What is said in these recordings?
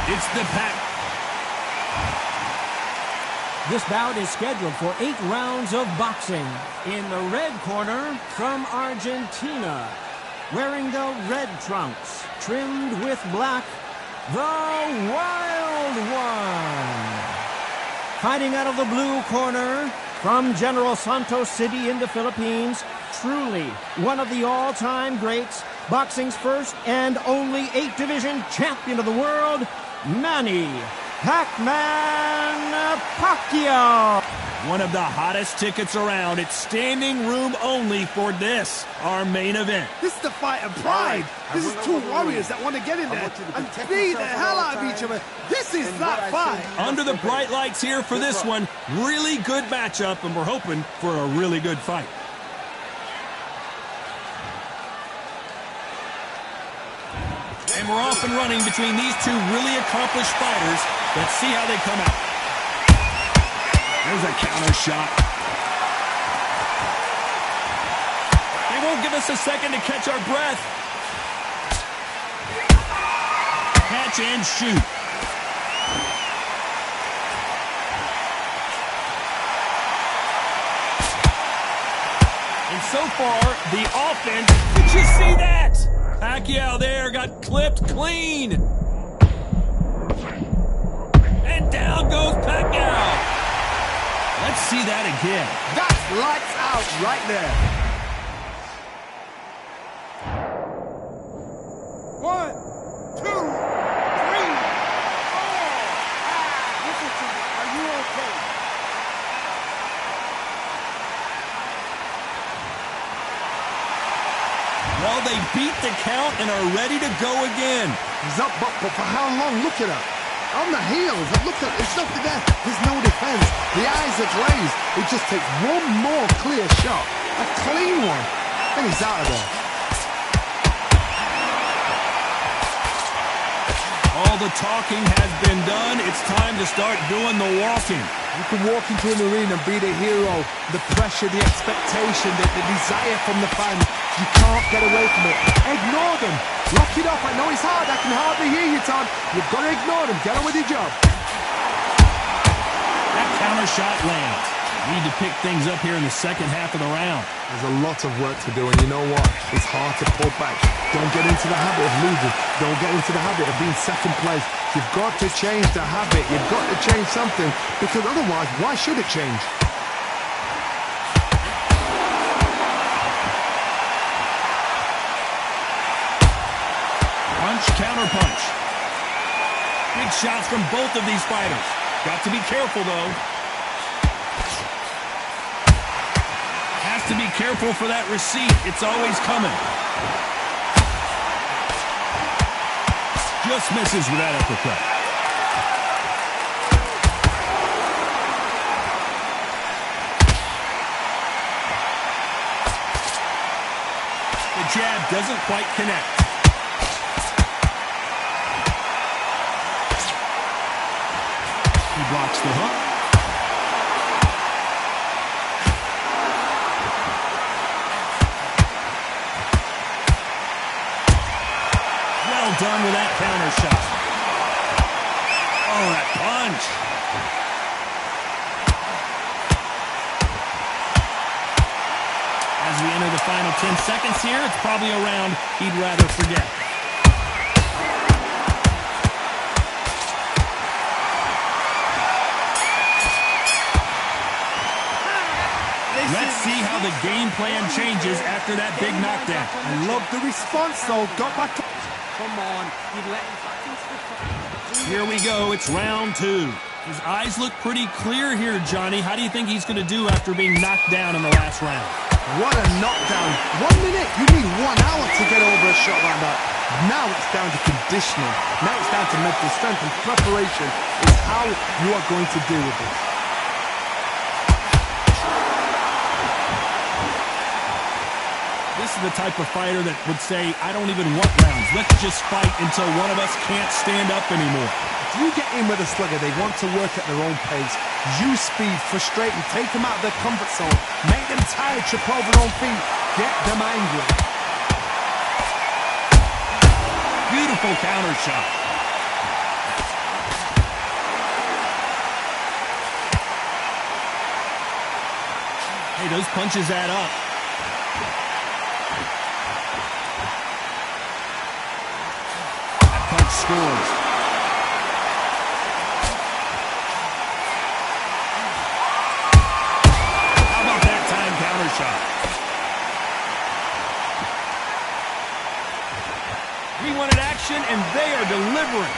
It's the pack. This bout is scheduled for 8 rounds of boxing. In the red corner, from Argentina, wearing the red trunks, trimmed with black, the Wild One. Fighting out of the blue corner, from General Santos City in the Philippines, truly one of the all-time greats, boxing's first and only 8-division champion of the world, Manny Pac-Man Pacquiao. One of the hottest tickets around. It's standing room only for this, our main event. This is the fight of pride. This is two warriors that want to get in there and beat the hell out of each other. This is that fight. Under the bright lights here for this one. Really good matchup, and we're hoping for a really good fight. And we're off and running between these two really accomplished fighters. Let's see how they come out. There's a counter shot. They won't give us a second to catch our breath. Catch and shoot. And so far, the offense, did you see that? Pacquiao there got clipped clean. And down goes Pacquiao. Let's see that again. That's lights out right there. 1, 2, 3, 4. Listen to me. Are you okay? Well, they beat the count and are ready to go again. He's up, but for how long? Look at her. On the heels, look at there's nothing there. There's no defense. The eyes are glazed. It just takes one more clear shot. A clean one. Then he's out of there. All the talking has been done. It's time to start doing the walking. You can walk into an arena and be the hero. The pressure, the expectation, the desire from the fans. You can't get away from it. Ignore them. Lock it off. I know it's hard. I can hardly hear you, Todd. You've got to ignore them. Get on with your job. That counter shot lands. Need to pick things up here in the second half of the round. There's a lot of work to do, and you know what? It's hard to pull back. Don't get into the habit of losing. Don't get into the habit of being second place. You've got to change the habit. You've got to change something, because otherwise, why should it change? Punch, counter punch. Big shots from both of these fighters. Got to be careful, though. Has to be careful for that receipt. It's always coming. Just misses with that uppercut. The jab doesn't quite connect. He blocks the hook. Well done with that counter shot. Oh, that punch. As we enter the final 10 seconds here, it's probably a round he'd rather forget. Let's see how the game plan changes after that big knockdown. I love the response, though. Got back to... Come on. Here we go. It's round 2. His eyes look pretty clear here, Johnny. How do you think he's going to do after being knocked down in the last round? What a knockdown. 1 minute. You need 1 hour to get over a shot like that. Now it's down to conditioning. Now it's down to mental strength and preparation is how you are going to deal with this. This is the type of fighter that would say, I don't even want rounds. Let's just fight until one of us can't stand up anymore. If you get in with a slugger, they want to work at their own pace. Use speed, frustrate them, take them out of their comfort zone. Make them tired, trip over their own feet. Get them angry. Beautiful counter shot. Hey, those punches add up. That punch scores. How about that time counter shot? We wanted action, and they are delivering.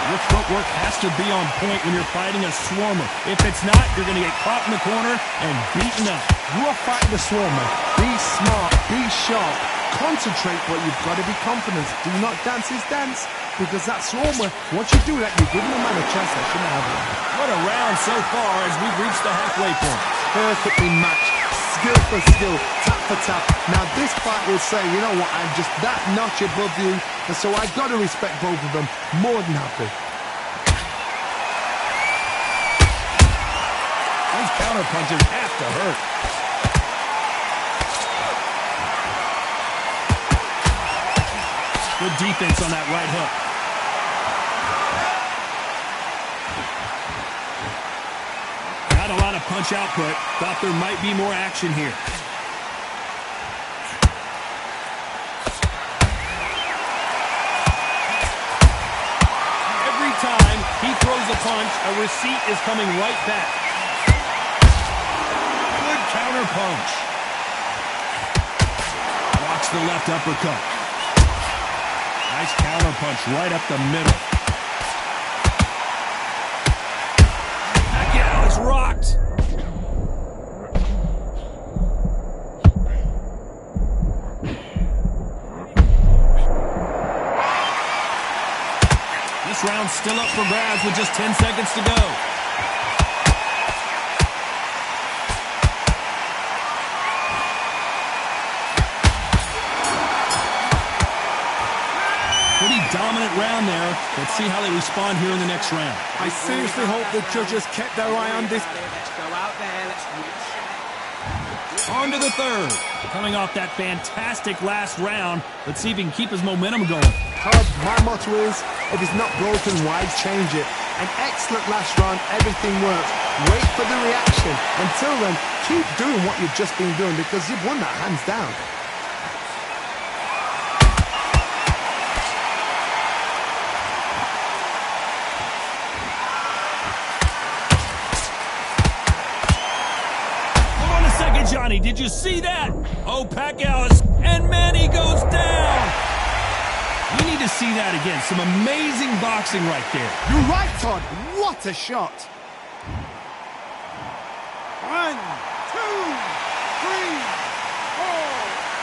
Your footwork has to be on point when you're fighting a swarmer. If it's not, you're going to get caught in the corner and beaten up. You are fighting the swarmer. Be smart, be sharp. Concentrate, but you've got to be confident. Do not dance his dance, because that swarmer, once you do that, you're giving the man a chance that shouldn't have it. What a round so far as we've reached the halfway point. Perfectly matched. Skill for skill, tap for tap. Now this fight will say, you know what, I'm just that notch above you, and so I've got to respect both of them. More than happy. These counter punches have to hurt. Good defense on that right hook. Not a lot of punch output. Thought there might be more action here. Every time he throws a punch, a receipt is coming right back. Good counter punch. Watch the left uppercut. Nice counter punch right up the middle. Pacquiao is rocked. This round's still up for grabs with just 10 seconds to go. Pretty dominant round there. Let's see how they respond here in the next round. I seriously hope the judges kept their eye on this. Let's go out there. On to the third. Coming off that fantastic last round, let's see if he can keep his momentum going. Todd, my motto is, if it's not broken, why change it? An excellent last round, everything works. Wait for the reaction. Until then, keep doing what you've just been doing, because you've won that hands down. Johnny, did you see that? Oh, Pacquiao is... And man, he goes down! We need to see that again. Some amazing boxing right there. You're right, Todd. What a shot. 1, 2, 3, 4,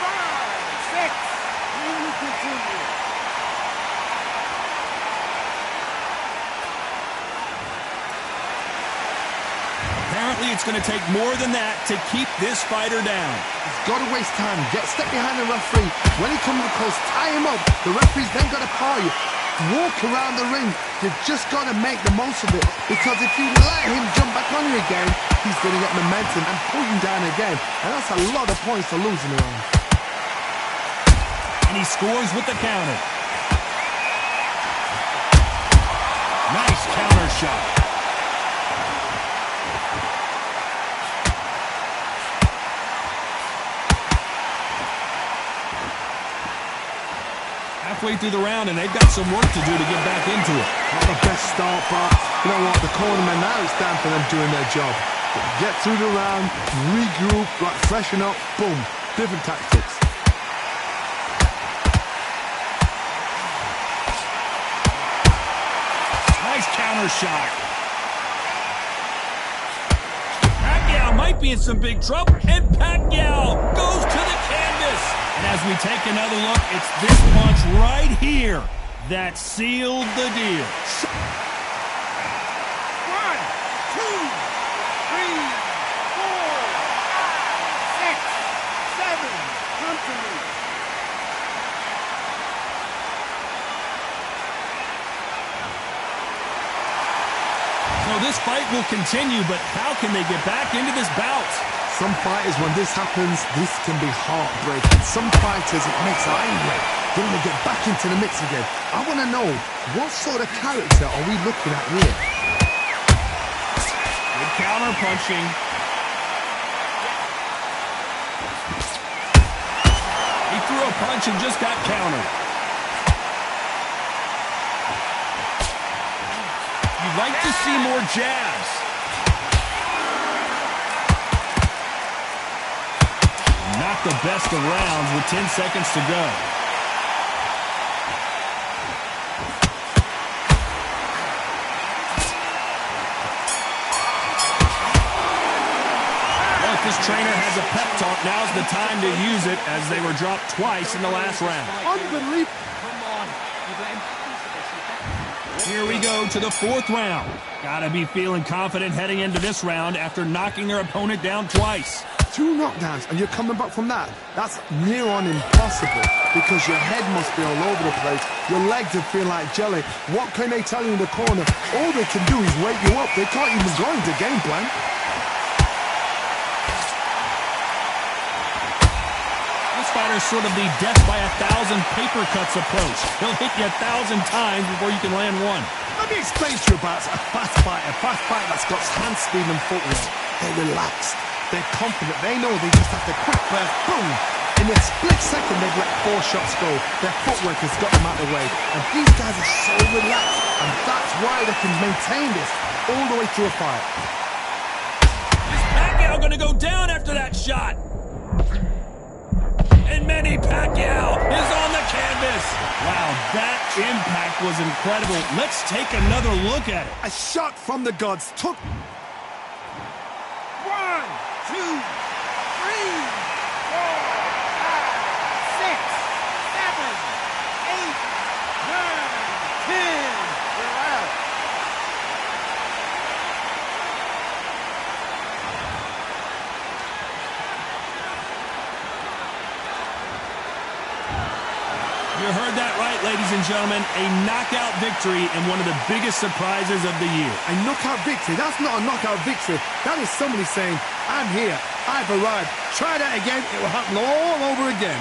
5, 6. And we continue. Apparently, it's going to take more than that to keep this fighter down. He's got to waste time. Step behind the referee. When he comes close, tie him up. The referee's then got to power you. Walk around the ring. You've just got to make the most of it. Because if you let him jump back on you again, he's going to get momentum and pull you down again. And that's a lot of points to lose in the round. And he scores with the counter. Nice counter shot. Halfway through the round, and they've got some work to do to get back into it. Not the best start, but you know what? The cornerman now is down for them doing their job. Get through the round, regroup, like freshen up, boom. Different tactics. Nice counter shot. Pacquiao might be in some big trouble, and Pacquiao goes to the canvas. And as we take another look, it's this punch right here that sealed the deal. 1, 2, 3, 4, 5, 6, 7. Come to me. So this fight will continue, but how can they get back into this bout? Some fighters, when this happens, this can be heartbreaking. Some fighters, it makes them angry. They want to get back into the mix again. I want to know, what sort of character are we looking at here? Counter punching. He threw a punch and just got countered. You'd like to see more jabs. Not the best of rounds with 10 seconds to go. This trainer has a pep talk. Now's the time to use it as they were dropped twice in the last round. Unbelievable. Here we go to the 4th round. Gotta be feeling confident heading into this round after knocking their opponent down twice. 2 knockdowns and you're coming back from that. That's near on impossible because your head must be all over the place. Your legs would feel like jelly. What can they tell you in the corner? All they can do is wake you up. They can't even go into game plan. Fighter's sort of the death by 1,000 paper cuts approach. He'll hit you 1,000 times before you can land one. Let me explain to you about a fast fighter that's got hand speed and footwork. They're relaxed, they're confident, they know they just have to quick burst, boom! In a split second they've let 4 shots go. Their footwork has got them out of the way. And these guys are so relaxed, and that's why they can maintain this all the way through a fight. Is Pacquiao gonna go down after that shot? And Manny Pacquiao is on the canvas. Wow, that impact was incredible. Let's take another look at it. A shot from the gods took... 1, 2, 3, 4, 5, 6, 7, 8, 9, 10. You're out. You heard that right, ladies and gentlemen. A knockout victory and one of the biggest surprises of the year. A knockout victory? That's not a knockout victory. That is somebody saying, I'm here, I've arrived. Try that again, it will happen all over again.